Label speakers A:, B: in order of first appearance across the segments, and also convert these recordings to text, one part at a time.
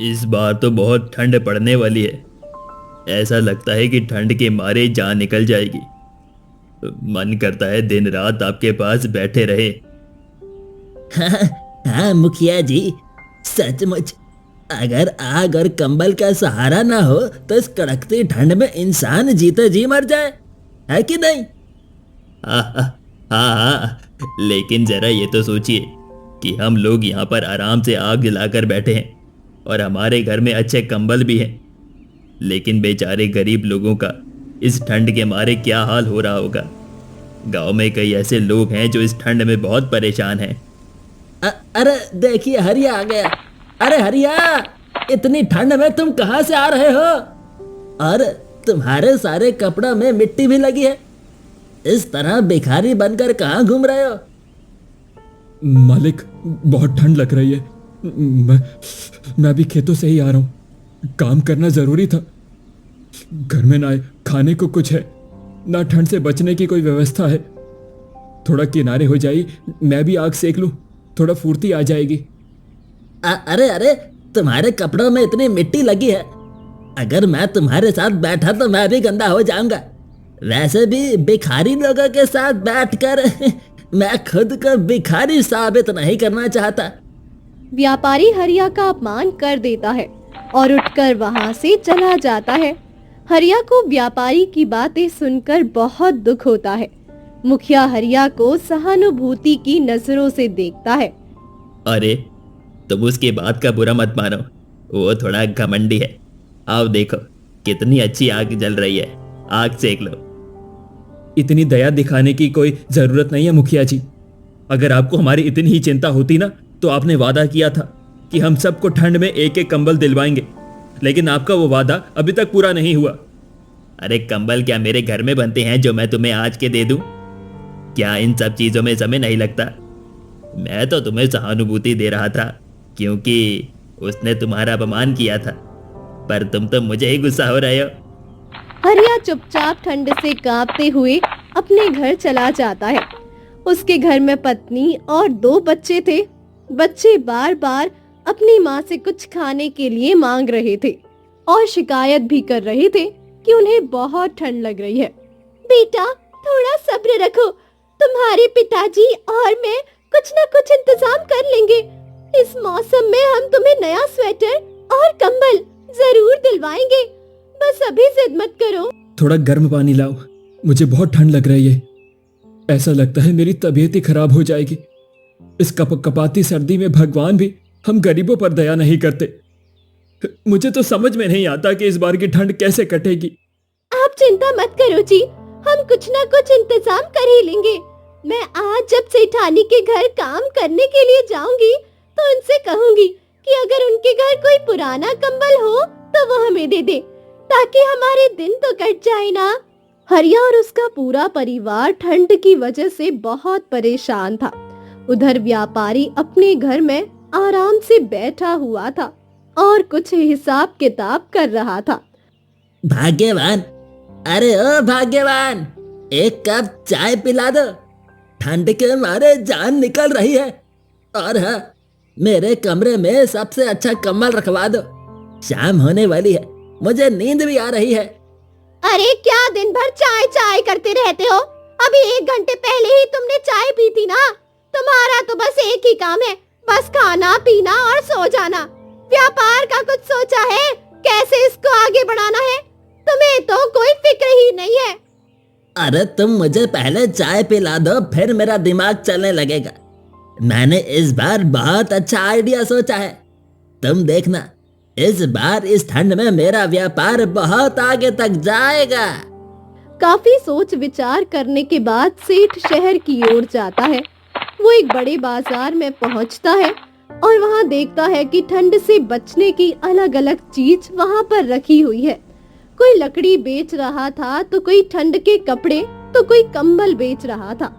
A: इस बार तो बहुत ठंड पड़ने वाली है। ऐसा लगता है कि ठंड के मारे जान निकल जाएगी। मन करता है दिन रात आपके पास बैठे रहे।
B: हाँ हाँ मुखिया जी, सचमुच अगर आग और कंबल का सहारा ना हो तो इस कड़कती ठंड में इंसान जीते जी मर जाए, है कि नहीं?
A: हाँ हाँ हाँ हाँ, लेकिन जरा ये तो सोचिए कि हम लोग यहाँ पर आराम से आग जलाकर बैठे हैं और हमारे घर में अच्छे कंबल भी हैं, लेकिन बेचारे गरीब लोगों का इस ठंड के मारे क्या हाल हो रहा होगा। गांव में कई ऐसे लोग हैं जो इस ठंड में बहुत परेशान हैं।
B: अरे देखिए हरिया आ गया। अरे हरिया, इतनी ठंड में तुम कहाँ से आ रहे हो? और तुम्हारे सारे कपड़ों में मिट्टी भी लगी है। इस तरह भिखारी बनकर कहाँ घूम रहे हो?
C: मालिक, बहुत ठंड लग रही है। मैं अभी खेतों से ही आ रहा हूँ। काम करना जरूरी था। घर में ना खाने को कुछ है, ना ठंड से बचने की कोई व्यवस्था है। थोड़ा किनारे हो जाइए, मैं भी आग सेक लूं, थोड़ा फुर्ती आ जाएगी।
B: अरे अरे, तुम्हारे कपड़ों में इतनी मिट्टी लगी है, अगर मैं तुम्हारे साथ बैठा तो मैं भी गंदा हो जाऊंगा। वैसे भी भिखारी लोगों के साथ बैठकर मैं खुद को भिखारी साबित नहीं करना चाहता।
D: व्यापारी हरिया का अपमान कर देता है और उठकर वहां से चला जाता है। हरिया को व्यापारी की बातें सुनकर बहुत दुख होता है। मुखिया हरिया को सहानुभूति की नजरों से देखता है।
A: अरे तुम उसकी बात का बुरा मत मानो, वो थोड़ा घमंडी है। आओ देखो कितनी अच्छी आग जल रही है, आग सेक लो।
C: इतनी दया दिखाने की कोई जरूरत नहीं है मुखिया जी। अगर आपको हमारी इतनी ही चिंता होती ना, तो आपने वादा किया था कि हम सबको ठंड में एक एक कंबल दिलवाएंगे, लेकिन आपका वो वादा अभी तक पूरा नहीं हुआ।
A: अरे कंबल क्या मेरे घर में बनते हैं जो मैं तुम्हें आज के दे दूं? क्या इन सब चीजों में समय नहीं लगता? मैं तो तुम्हें सहानुभूति दे रहा था क्योंकि उसने तुम्हारा अपमान किया था, पर तुम तो मुझे ही गुस्सा हो रहे हो।
D: हरिया चुपचाप ठंड से कांपते हुए अपने घर चला जाता है। उसके घर में पत्नी और 2 बच्चे थे। बच्चे बार बार अपनी माँ से कुछ खाने के लिए मांग रहे थे और शिकायत भी कर रहे थे कि उन्हें बहुत ठंड लग रही है। बेटा थोड़ा सब्र रखो, तुम्हारे पिताजी और मैं कुछ न कुछ इंतजाम कर लेंगे। इस मौसम में हम तुम्हें नया स्वेटर और कंबल जरूर दिलवाएंगे। बस अभी जिद मत करो।
C: थोड़ा गर्म पानी लाओ, मुझे बहुत ठंड लग रही है। ऐसा लगता है मेरी तबीयत ही खराब हो जाएगी। इस कपाती सर्दी में भगवान भी हम गरीबों पर दया नहीं करते। मुझे तो समझ में नहीं आता कि इस बार की ठंड कैसे कटेगी।
D: आप चिंता मत करो जी, हम कुछ न कुछ इंतजाम कर ही लेंगे। मैं आज जब सेठानी के घर काम करने के लिए जाऊंगी तो उनसे कहूंगी कि अगर उनके घर कोई पुराना कंबल हो तो वो हमें दे दे, ताकि हमारे दिन तो कट जाए ना। हरिया और उसका पूरा परिवार ठंड की वजह से बहुत परेशान था। उधर व्यापारी अपने घर में आराम से बैठा हुआ था और कुछ हिसाब किताब कर रहा था।
B: भाग्यवान, अरे ओ भाग्यवान, एक कप चाय पिला दो, ठंड के मारे जान निकल रही है। और हाँ, मेरे कमरे में सबसे अच्छा कंबल रखवा दो, शाम होने वाली है, मुझे नींद भी आ रही है।
D: अरे क्या दिन भर चाय चाय करते रहते हो? अभी 1 घंटे पहले ही तुमने चाय पी थी ना। तुम्हारा तो बस एक ही काम है, बस खाना पीना और सो जाना। व्यापार का कुछ सोचा है? कैसे इसको आगे बढ़ाना है? तुम्हें तो कोई फिक्र ही नहीं है।
B: अरे तुम मुझे पहले चाय पिला दो, फिर मेरा दिमाग चलने लगेगा। मैंने इस बार बहुत अच्छा आइडिया सोचा है, तुम देखना, इस बार इस ठंड में मेरा व्यापार बहुत आगे तक जाएगा।
D: काफी सोच विचार करने के बाद सेठ शहर की ओर जाता है। वो एक बड़े बाजार में पहुंचता है और वहां देखता है कि ठंड से बचने की अलग अलग चीज वहां पर रखी हुई है। कोई लकड़ी बेच रहा था, तो कोई ठंड के कपड़े, तो कोई कंबल बेच रहा था।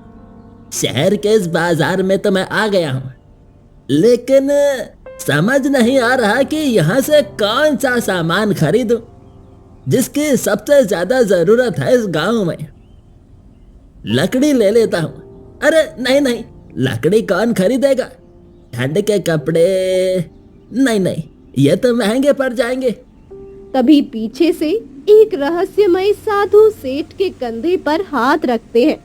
B: शहर के इस बाजार में तो मैं आ गया हूँ, लेकिन समझ नहीं आ रहा कि यहाँ से कौन सा सामान खरीदूं जिसकी सबसे ज्यादा जरूरत है इस गांव में। लकड़ी ले लेता हूँ। अरे नहीं नहीं, लकड़ी कौन खरीदेगा? ठंड के कपड़े नहीं नहीं, ये तो महंगे पड़ जाएंगे।
D: तभी पीछे से एक रहस्यमय साधु सेठ के कंधे पर हाथ रखते हैं।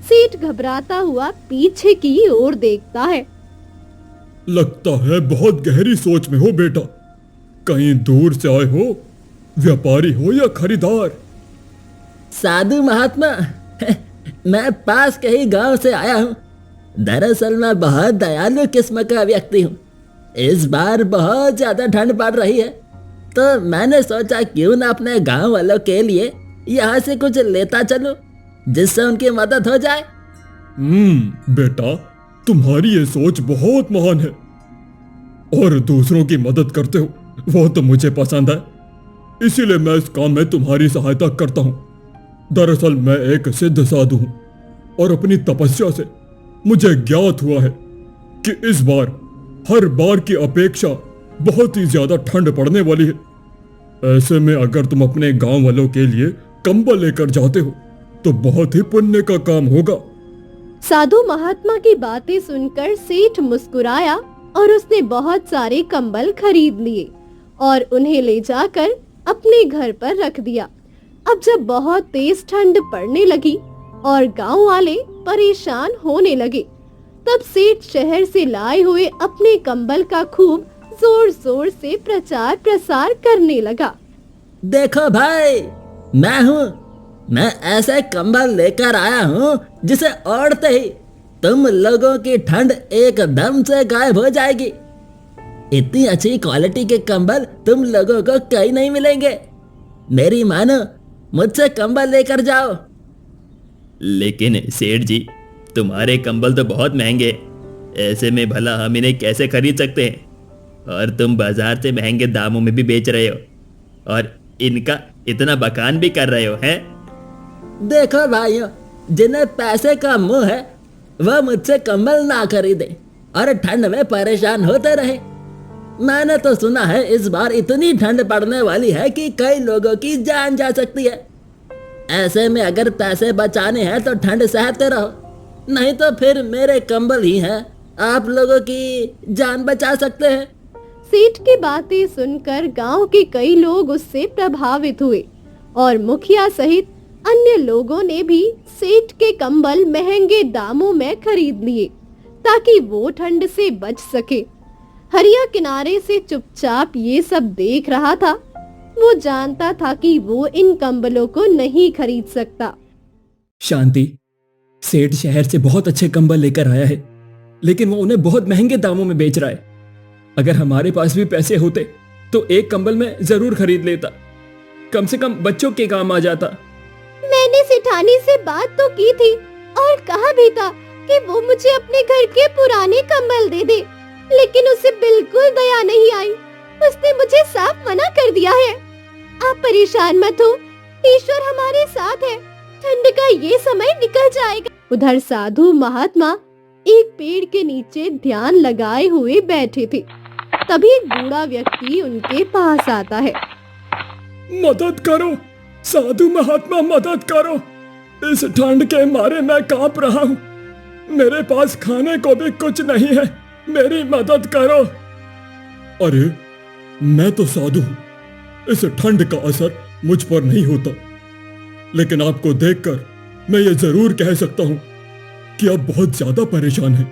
D: सेठ घबराता हुआ पीछे की ओर देखता है।
C: लगता है बहुत गहरी सोच में हो बेटा। कहीं दूर से आए हो, व्यापारी हो या खरीदार?
B: साधु महात्मा, मैं पास के ही गांव से आया हूँ। दरअसल मैं बहुत दयालु किस्म का व्यक्ति हूँ। इस बार बहुत ज्यादा ठंड पड़ रही है, तो मैंने सोचा क्यों ना अपने गांव वालों के लिए यहाँ से कुछ लेता चलूं, जिससे उनकी मदद हो जाए।
C: बेटा, तुम्हारी ये सोच बहुत महान है और दूसरों की मदद करते हो, वो तो मुझे पसंद है। इसीलिए मैं इस काम में तुम्हारी सहायता करता हूँ। दरअसल मैं एक सिद्ध साधु हूँ और अपनी तपस्या से मुझे ज्ञात हुआ है कि इस बार हर बार की अपेक्षा बहुत ही ज्यादा ठंड पड़ने वाली है। ऐसे में अगर तुम अपने गांव वालों के लिए कंबल लेकर जाते हो तो बहुत ही पुण्य का काम होगा।
D: साधु महात्मा की बातें सुनकर सेठ मुस्कुराया और उसने बहुत सारे कंबल खरीद लिए और उन्हें ले जाकर अपने घर पर रख दिया। अब जब बहुत तेज ठंड पड़ने लगी और गांव वाले परेशान होने लगे, तब सेठ शहर से लाए हुए अपने कंबल का खूब जोर जोर से प्रचार प्रसार करने लगा।
B: देखो भाई, मैं ऐसे कंबल लेकर आया हूँ जिसे ओढ़ते ही तुम लोगों की ठंड एकदम से गायब हो जाएगी। इतनी अच्छी क्वालिटी के कंबल तुम लोगों को कहीं नहीं मिलेंगे। मेरी मानो, मुझसे कंबल लेकर जाओ।
A: लेकिन सेठ जी, तुम्हारे कंबल तो बहुत महंगे, ऐसे में भला हम इन्हें कैसे खरीद सकते हैं? और तुम बाजार से महंगे दामों में भी बेच रहे हो और इनका इतना बखान भी कर रहे हो, हैं?
B: देखो भाइयों, जिन्हें पैसे का मुंह है वह मुझसे कंबल ना खरीदे और ठंड में परेशान होते रहे। मैंने तो सुना है इस बार इतनी ठंड पड़ने वाली है कि कई लोगों की जान जा सकती है। ऐसे में अगर पैसे बचाने हैं तो ठंड सहते रहो, नहीं तो फिर मेरे कंबल ही हैं, आप लोगों की जान बचा सकते हैं।
D: सेठ की बातें सुनकर गांव के कई लोग उससे प्रभावित हुए और मुखिया सहित अन्य लोगों ने भी सेठ के कंबल महंगे दामों में खरीद लिए ताकि वो ठंड से बच सके। हरिया किनारे से चुपचाप ये सब देख रहा था। वो जानता था कि वो इन कंबलों को नहीं खरीद सकता।
C: शांति, सेठ शहर से बहुत अच्छे कंबल लेकर आया है, लेकिन वो उन्हें बहुत महंगे दामों में बेच रहा है। अगर हमारे पास भी पैसे होते तो एक कंबल में जरूर खरीद लेता, कम से कम बच्चों के काम आ जाता।
D: मैंने सेठानी से बात तो की थी और कहा भी था कि वो मुझे अपने घर के पुराने कंबल दे दे, लेकिन उसे बिल्कुल दया नहीं आई। उसने मुझे साफ मना कर दिया है। आप परेशान मत हो, ईश्वर हमारे साथ है, ठंड का ये समय निकल जाएगा। उधर साधु महात्मा एक पेड़ के नीचे ध्यान लगाए हुए बैठे थे। तभी एक बूढ़ा व्यक्ति उनके पास आता है।
C: मदद करो साधु महात्मा, मदद करो। इस ठंड के मारे मैं कांप रहा हूँ। मेरे पास खाने को भी कुछ नहीं है, मेरी मदद करो। अरे, मैं तो साधु हूँ, इस ठंड का असर मुझ पर नहीं होता, लेकिन आपको देखकर मैं ये जरूर कह सकता हूँ कि आप बहुत ज्यादा परेशान हैं।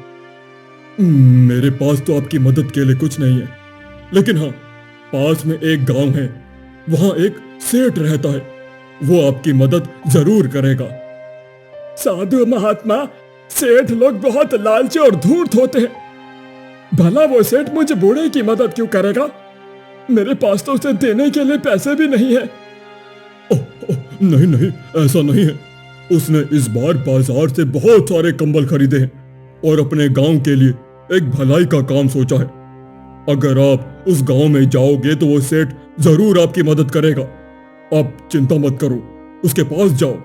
C: मेरे पास तो आपकी मदद के लिए कुछ नहीं है, लेकिन हाँ, पास में एक गांव है, वहां एक सेठ रहता है, वो आपकी मदद जरूर करेगा। साधु महात्मा, सेठ लोग बहुत लालची और धूर्त होते हैं। भला वो सेठ मुझे बूढ़े की मदद क्यों करेगा? मेरे पास तो उसे देने के लिए पैसे भी नहीं है। नहीं नहीं, ऐसा नहीं है। उसने इस बार बाजार से बहुत सारे कंबल खरीदे हैं और अपने गांव के लिए एक भलाई का काम सोचा है। अगर आप उस गांव में जाओगे तो वो सेठ जरूर आपकी मदद करेगा। आप चिंता मत करो, उसके पास जाओ।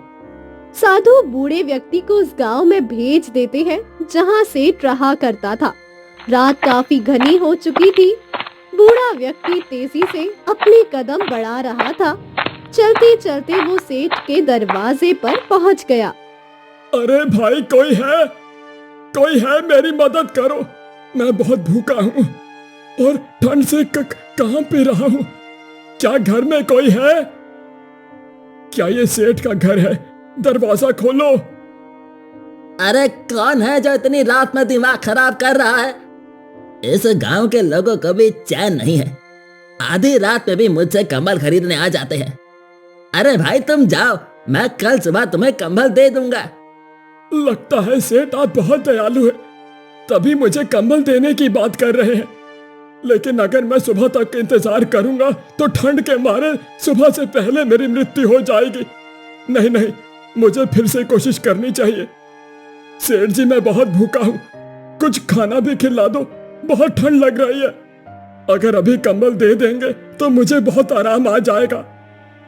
D: साधु बूढ़े व्यक्ति को उस गांव में भेज देते हैं जहां सेठ रहा करता था। रात काफी घनी हो चुकी थी। बूढ़ा व्यक्ति तेजी से अपने कदम बढ़ा रहा था। चलते चलते वो सेठ के दरवाजे पर पहुंच गया।
C: अरे भाई, कोई है? मेरी मदद करो, मैं बहुत भूखा हूँ। और ठंड से कहां पे रहा हूं? क्या घर में कोई है? क्या ये सेठ का घर है? दरवाजा खोलो।
B: अरे कौन है जो इतनी रात में दिमाग खराब कर रहा है? इस गांव के लोगों को भी चैन नहीं है, आधी रात में भी मुझसे कंबल खरीदने आ जाते हैं। अरे भाई तुम जाओ, मैं कल सुबह तुम्हें कंबल दे दूंगा।
C: लगता है सेठ आप बहुत दयालु है, तभी मुझे कंबल देने की बात कर रहे हैं। लेकिन अगर मैं सुबह तक इंतजार करूंगा तो ठंड के मारे सुबह से पहले मेरी मृत्यु हो जाएगी। नहीं नहीं, मुझे फिर से कोशिश करनी चाहिए। सेठ जी मैं बहुत भूखा हूं, कुछ खाना भी खिला दो, बहुत ठंड लग रही है। अगर अभी कंबल दे देंगे तो मुझे बहुत आराम आ जाएगा।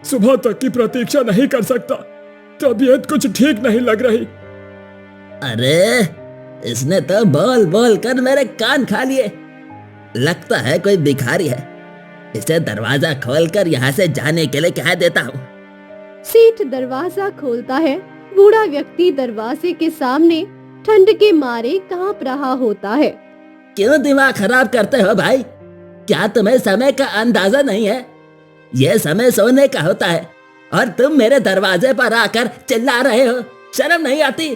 C: सुबह तक की प्रतीक्षा नहीं कर सकता, तबीयत कुछ ठीक नहीं लग रही।
B: अरे इसने तो बोल बोल कर मेरे कान खा लिए। लगता है कोई भिखारी है, इसे दरवाजा खोलकर यहाँ से जाने के लिए कह देता हूँ।
D: सेठ दरवाजा खोलता है। बूढ़ा व्यक्ति दरवाजे के सामने ठंड के मारे कांप रहा होता है।
B: क्यों दिमाग खराब करते हो भाई? क्या तुम्हें समय का अंदाजा नहीं है? यह समय सोने का होता है और तुम मेरे दरवाजे पर आकर चिल्ला रहे हो, शर्म नहीं आती?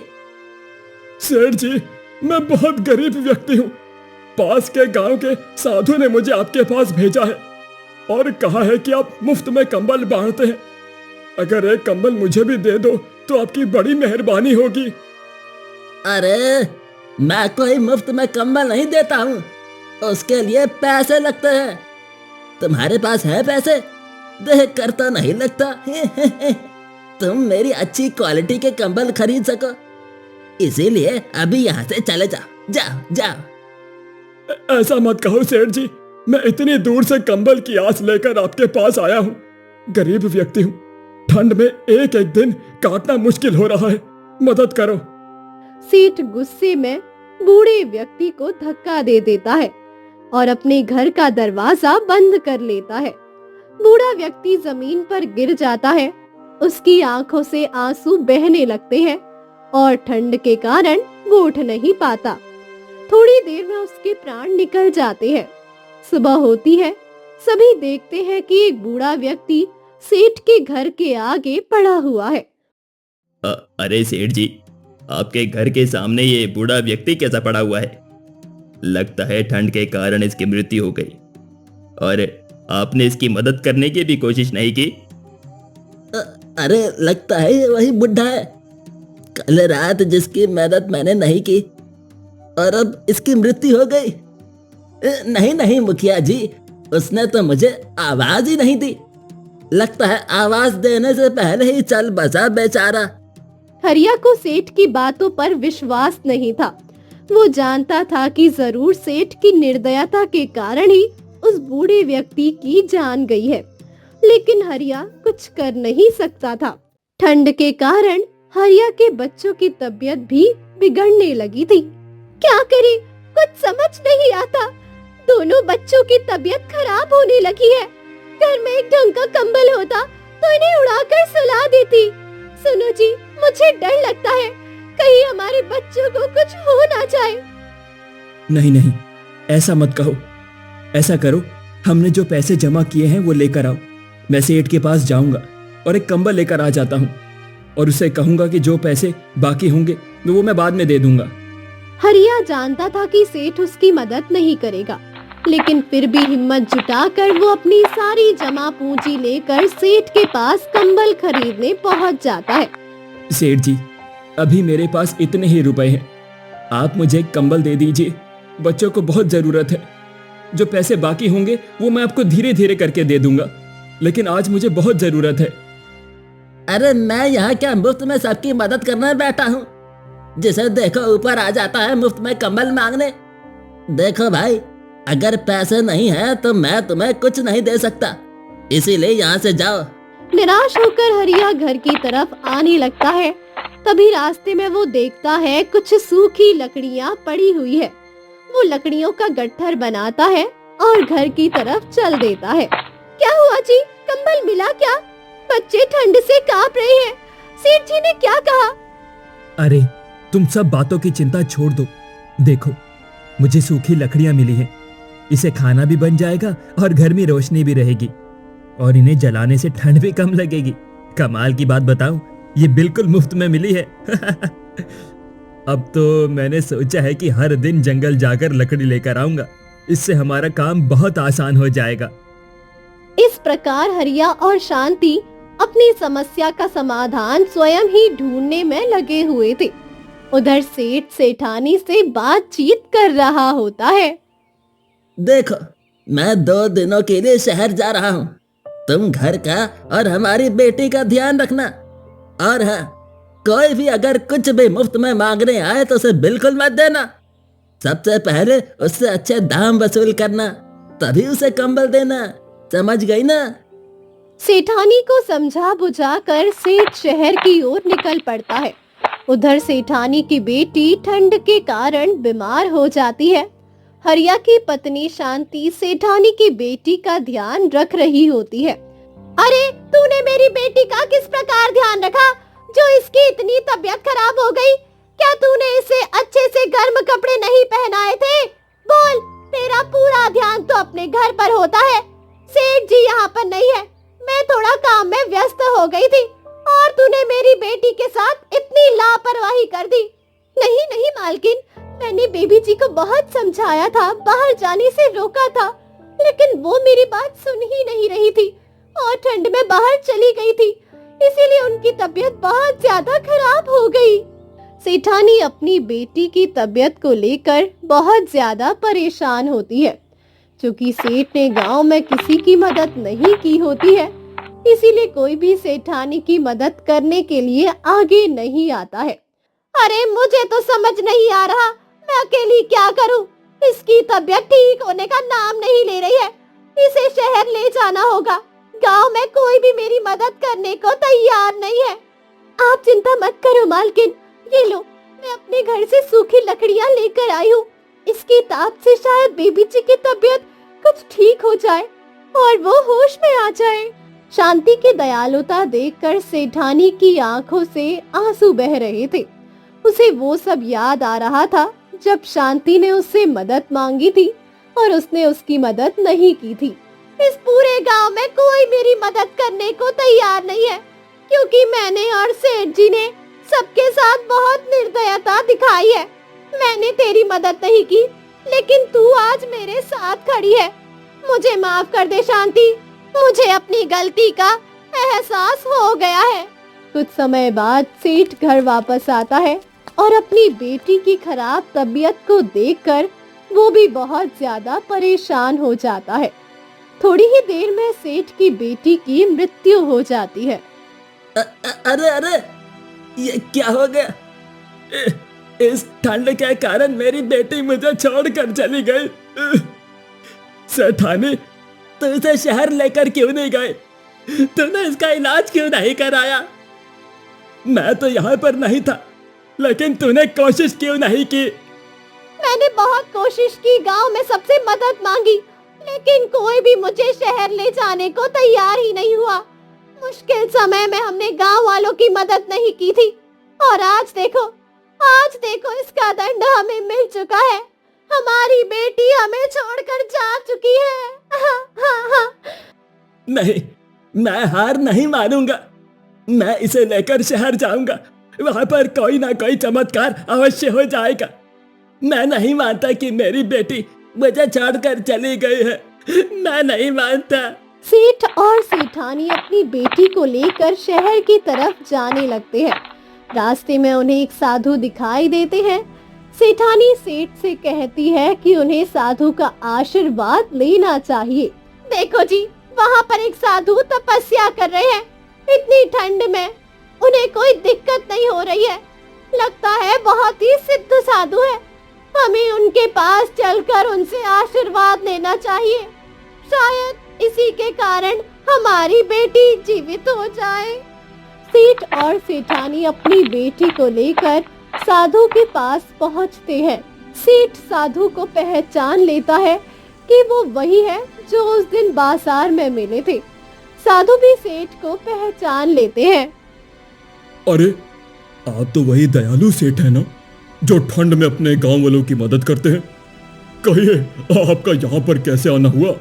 C: सेठ जी मैं बहुत गरीब व्यक्ति हूँ, पास के गांव के साधु ने मुझे आपके पास भेजा है और कहा है कि आप मुफ्त में कंबल बांटते हैं। अगर एक कंबल मुझे भी दे दो तो आपकी बड़ी मेहरबानी होगी।
B: अरे मैं कोई मुफ्त में कंबल नहीं देता हूँ, उसके लिए पैसे लगते हैं। तुम्हारे पास है पैसे? देख कर तो नहीं लगता तुम मेरी अच्छी क्वालिटी के कंबल खरीद सको, इसीलिए अभी यहाँ से चले जाओ, जाओ जाओ।
C: ऐसा मत कहो सेठ जी, मैं इतनी दूर से कंबल की आस लेकर आपके पास आया हूँ। गरीब व्यक्ति हूँ, ठंड में एक एक दिन काटना मुश्किल हो रहा है, मदद करो।
D: सेठ गुस्से में बूढ़े व्यक्ति को धक्का दे देता है और अपने घर का दरवाजा बंद कर लेता है। बूढ़ा व्यक्ति जमीन पर गिर जाता है, उसकी आंखों से आंसू बहने लगते हैं और ठंड के कारण वो उठ नहीं पाता। थोड़ी देर में उसके प्राण निकल जाते हैं। सुबह होती है, सभी देखते हैं कि एक बूढ़ा व्यक्ति सेठ के घर के आगे पड़ा हुआ है।
A: अरे सेठ जी, आपके घर के सामने ये बूढ़ा व्यक्ति कैसा पड़ा हुआ है? लगता है ठंड के कारण इसकी मृत्यु हो गई और आपने इसकी मदद करने की भी कोशिश नहीं की।
B: अरे लगता है ये वही बुढ़ा है, कल रात जिसकी मदद मैंने नहीं की और अब इसकी मृत्यु हो गई। नहीं नहीं मुखिया जी, उसने तो मुझे आवाज ही नहीं दी। लगता है आवाज देने से पहले ही चल बसा बेचारा।
D: हरिया को सेठ की बातों पर विश्वास नहीं था। वो जानता था कि जरूर सेठ की निर्दयता के कारण ही उस बूढ़े व्यक्ति की जान गई है, लेकिन हरिया कुछ कर नहीं सकता था। ठंड के कारण हरिया के बच्चों की तबीयत भी बिगड़ने लगी थी। क्या करे, कुछ समझ नहीं आता। दोनों बच्चों की तबीयत खराब होने लगी है। घर में एक ढंग का कंबल होता तो इन्हें उड़ाकर सुला देती। सुनो जी, मुझे डर लगता है, कहीं हमारे बच्चों को कुछ हो ना जाए।
C: नहीं नहीं, ऐसा मत कहो। ऐसा करो, हमने जो पैसे जमा किए हैं वो लेकर आओ। मैं सेठ के पास जाऊंगा और एक कंबल लेकर आ जाता हूँ और उसे कहूंगा कि जो पैसे बाकी होंगे वो मैं बाद में दे दूंगा।
D: हरिया जानता था कि सेठ उसकी मदद नहीं करेगा, लेकिन फिर भी हिम्मत जुटाकर वो अपनी सारी जमा पूंजी लेकर सेठ के पास कंबल खरीदने पहुंच जाता है।
C: सेठ जी, अभी मेरे पास इतने ही रुपए हैं, आप मुझे एक कंबल दे दीजिए, बच्चों को बहुत जरूरत है। जो पैसे बाकी होंगे वो मैं आपको धीरे धीरे करके दे दूंगा, लेकिन आज मुझे बहुत जरूरत है।
B: अरे मैं यहाँ क्या मुफ्त में सबकी मदद करने बैठा हूँ? जिसे देखो ऊपर आ जाता है मुफ्त में कंबल मांगने। देखो भाई, अगर पैसे नहीं है तो मैं तुम्हें कुछ नहीं दे सकता, इसीलिए यहाँ से जाओ।
D: निराश होकर हरिया घर की तरफ आने लगता है। तभी रास्ते में वो देखता है कुछ सूखी लकड़ियाँ पड़ी हुई है। वो लकड़ियों का गट्ठर बनाता है और घर की तरफ चल देता है। क्या हुआ जी, कंबल मिला क्या? बच्चे ठंड से कांप रहे हैं। सेठ जी ने क्या कहा?
C: अरे तुम सब बातों की चिंता छोड़ दो। देखो, मुझे सूखी लकड़ियां मिली हैं, इसे खाना भी बन जाएगा और घर में रोशनी भी रहेगी और इन्हें जलाने से ठंड भी कम लगेगी। कमाल की बात बताऊं, ये बिल्कुल मुफ्त में मिली है। अब तो मैंने सोचा है कि हर दिन जंगल जाकर लकड़ी लेकर आऊंगा। इससे हमारा काम बहुत आसान हो जाएगा।
D: इस प्रकार हरिया और शांति अपनी समस्या का समाधान स्वयं ही ढूंढने में लगे हुए थे। उधर सेठ सेठानी से बातचीत कर रहा होता है।
B: देखो, मैं 2 दिनों के लिए शहर जा रहा हूँ। तुम घर का और हमारी बेटी का ध्यान रखना। और हाँ, कोई भी अगर कुछ भी मुफ्त में मांगने आए तो उसे बिल्कुल मत देना। सबसे पहले उससे अच्छे दाम वसूल करना, तभी उसे कंबल देना। समझ गई ना?
D: सेठानी को समझा बुझा कर सेठ शहर की ओर निकल पड़ता है। उधर सेठानी की बेटी ठंड के कारण बीमार हो जाती है। हरिया की पत्नी शांति सेठानी की बेटी का ध्यान रख रही होती है। अरे, तूने मेरी बेटी का किस प्रकार ध्यान रखा जो इसकी इतनी तबीयत खराब हो गई? क्या तूने इसे अच्छे से गर्म कपड़े नहीं पहनाए थे? बोल, तेरा पूरा ध्यान तो अपने घर पर होता है। सेठ जी यहाँ पर नहीं है, मैं थोड़ा काम में व्यस्त हो गई थी और तूने मेरी बेटी के साथ इतनी लापरवाही कर दी। नहीं नहीं मालकिन, मैंने बेबी जी को बहुत समझाया था, बाहर जाने से रोका था, लेकिन वो मेरी बात सुन ही नहीं रही थी और ठंड में बाहर चली गई थी, इसीलिए उनकी तबीयत बहुत ज्यादा खराब हो गई। सेठानी अपनी बेटी की तबीयत को लेकर बहुत ज्यादा परेशान होती है। क्योंकि सेठ ने गांव में किसी की मदद नहीं की होती है, इसीलिए कोई भी सेठानी की मदद करने के लिए आगे नहीं आता है। अरे, मुझे तो समझ नहीं आ रहा, मैं अकेली क्या करूं? इसकी तबीयत ठीक होने का नाम नहीं ले रही है। इसे शहर ले जाना होगा। गांव में कोई भी मेरी मदद करने को तैयार नहीं है। आप चिंता मत करो मालकिन, ये लो, मैं अपने घर से सूखी लकड़ियां लेकर आई हूँ। इसकी ताप से शायद बेबी जी की तबीयत कुछ ठीक हो जाए और वो होश में आ जाए। शांति की दयालुता देखकर सेठानी की आंखों से आंसू बह रहे थे। उसे वो सब याद आ रहा था जब शांति ने उससे मदद मांगी थी और उसने उसकी मदद नहीं की थी। इस पूरे गांव में कोई मेरी मदद करने को तैयार नहीं है, क्योंकि मैंने और सेठ जी ने सबके साथ बहुत निर्दयता दिखाई है। मैंने तेरी मदद नहीं की, लेकिन तू आज मेरे साथ खड़ी है। मुझे माफ कर दे शांति, मुझे अपनी गलती का एहसास हो गया है। कुछ समय बाद सेठ घर वापस आता है और अपनी बेटी की खराब तबीयत को देखकर वो भी बहुत ज्यादा परेशान हो जाता है। थोड़ी ही देर में सेठ की बेटी की मृत्यु हो जाती है।
B: अरे अरे, ये क्या हो गया?
C: इस ठंड के कारण मेरी बेटी मुझे छोड़कर चली गई। सेठानी,
B: तो इसे शहर लेकर क्यों नहीं गए? तूने इसका इलाज क्यों नहीं कराया?
C: मैं तो यहाँ पर नहीं था, लेकिन तूने कोशिश क्यों नहीं की?
D: मैंने बहुत कोशिश की, गांव में सबसे मदद मांगी, लेकिन कोई भी मुझे शहर ले जाने को तैयार ही नहीं हुआ। मुश्किल समय में हमने गांव वालों की मदद नहीं की थी और आज देखो इसका दंड हमें मिल चुका है। हमारी बेटी हमें छोड़कर जा चुकी है।
C: नहीं, मैं हार नहीं मानूंगा। मैं इसे लेकर शहर जाऊंगा, वहां पर कोई ना कोई चमत्कार अवश्य हो जाएगा। मैं नहीं मानता कि मेरी बेटी मुझे छोड़कर चली गई है। मैं नहीं मानता।
D: सेठ और सेठानी अपनी बेटी को लेकर शहर की तरफ जाने लगते हैं। रास्ते में उन्हें एक साधु दिखाई देते हैं। सेठानी सेठ से कहती है कि उन्हें साधु का आशीर्वाद लेना चाहिए। देखो जी, वहाँ पर एक साधु तपस्या कर रहे हैं। इतनी ठंड में उन्हें कोई दिक्कत नहीं हो रही है। लगता है बहुत ही सिद्ध साधु है। हमें उनके पास चलकर उनसे आशीर्वाद लेना चाहिए। शायद इसी के कारण हमारी बेटी जीवित हो जाए। सेठ और सेठानी अपनी बेटी को लेकर साधु के पास पहुंचते हैं। सेठ साधु को पहचान लेता है कि वो वही है जो उस दिन बाजार में मिले थे। साधु भी सेठ को पहचान लेते हैं।
C: अरे, आप तो वही दयालु सेठ है ना, जो ठंड में अपने गांव वालों की मदद करते हैं। कहिए, आपका यहाँ पर कैसे आना हुआ?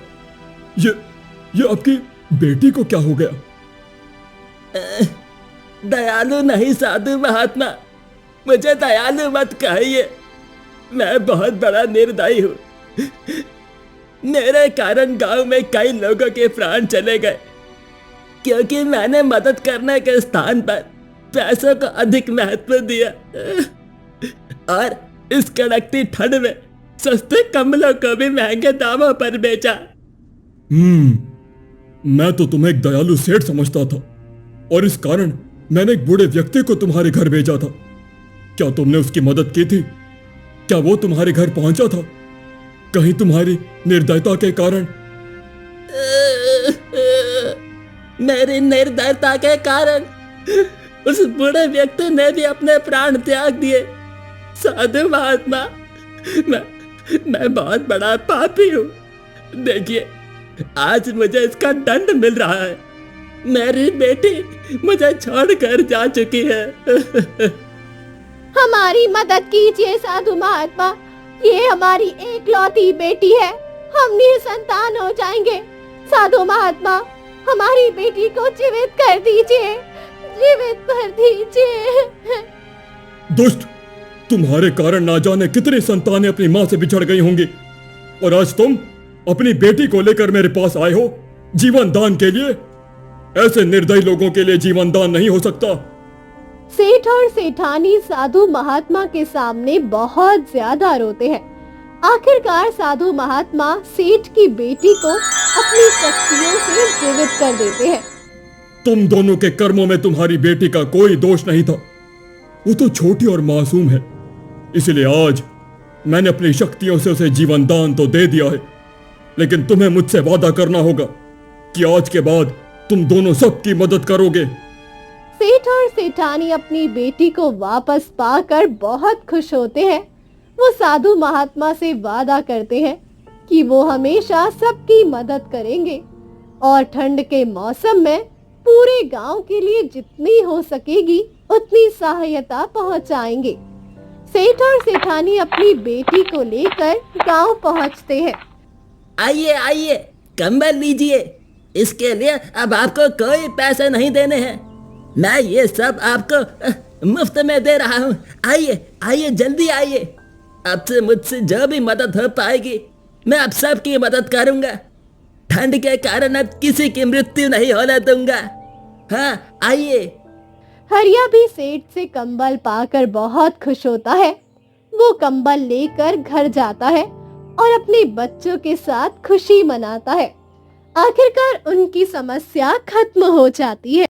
C: ये आपकी बेटी को क्या हो गया?
B: दयालु नहीं साधु महात्मा, मुझे दयालु मत कहिए। मैं बहुत बड़ा निर्दयी हूँ। मेरे कारण गांव में कई लोगों के प्राण चले गए, क्योंकि मैंने मदद करने के स्थान पर पैसों को अधिक महत्व दिया और इस कड़कती ठंड में सस्ते कंबलों को भी महंगे दामों पर बेचा।
C: मैं तो तुम्हें एक दयालु सेठ समझता था और इस कारण मैंने एक बूढ़े व्यक्ति को तुम्हारे घर भेजा था। क्या तुमने उसकी मदद की थी? क्या वो तुम्हारे घर पहुंचा था? कहीं तुम्हारी निर्दयता के कारण?
B: मेरी निर्दयता के कारण उस बूढ़े व्यक्ति ने भी अपने प्राण त्याग दिए। साधु महात्मा, मैं बहुत बड़ा पापी हूँ। देखिए, आज मुझे इसका दंड मिल रहा है। मेरी बेटी मुझे छोड़कर जा चुकी है।
D: हमारी मदद कीजिए साधु महात्मा, ये हमारी एकलौती बेटी है, हम निसंतान हो जाएंगे। साधु महात्मा, हमारी बेटी को जीवित कर दीजिए, जीवित कर दीजिए।
C: दुष्ट, तुम्हारे कारण ना जाने कितनी संतानें अपनी मां से बिछड़ गई होंगी, और आज तुम अपनी बेटी को लेकर मेरे पास आए हो जीवन दान के लिए। ऐसे निर्दयी लोगों के लिए जीवन दान नहीं हो सकता।
D: सेठ और सेठानी साधु महात्मा के सामने बहुत ज्यादा रोते हैं। आखिरकार साधु महात्मा सेठ की बेटी को अपनी शक्तियों से जीवित कर देते हैं।
C: तुम दोनों के कर्मों में तुम्हारी बेटी का कोई दोष नहीं था। वो तो छोटी और मासूम है, इसलिए आज मैंने अपनी शक्तियों से उसे जीवन दान तो दे दिया है, लेकिन तुम्हें मुझसे वादा करना होगा कि आज के बाद तुम दोनों सबकी मदद करोगे।
D: सेठ और सेठानी अपनी बेटी को वापस पाकर बहुत खुश होते हैं। वो साधु महात्मा से वादा करते हैं कि वो हमेशा सबकी मदद करेंगे और ठंड के मौसम में पूरे गांव के लिए जितनी हो सकेगी उतनी सहायता पहुंचाएंगे। सेठ और सेठानी अपनी बेटी को लेकर गांव पहुंचते हैं।
B: आइए आइए, कंबल लीजिए। इसके लिए अब आपको कोई पैसे नहीं देने हैं। मैं ये सब आपको मुफ्त में दे रहा हूँ। आइए आइए, जल्दी आइए। अब से मुझसे जो भी मदद हो पाएगी मैं आप सबकी मदद करूँगा। ठंड के कारण अब किसी की मृत्यु नहीं होने दूंगा। हाँ, आइए।
D: हरिया भी सेठ से कंबल पाकर बहुत खुश होता है। वो कंबल लेकर घर जाता है और अपने बच्चों के साथ खुशी मनाता है। आखिरकार उनकी समस्या खत्म हो जाती है।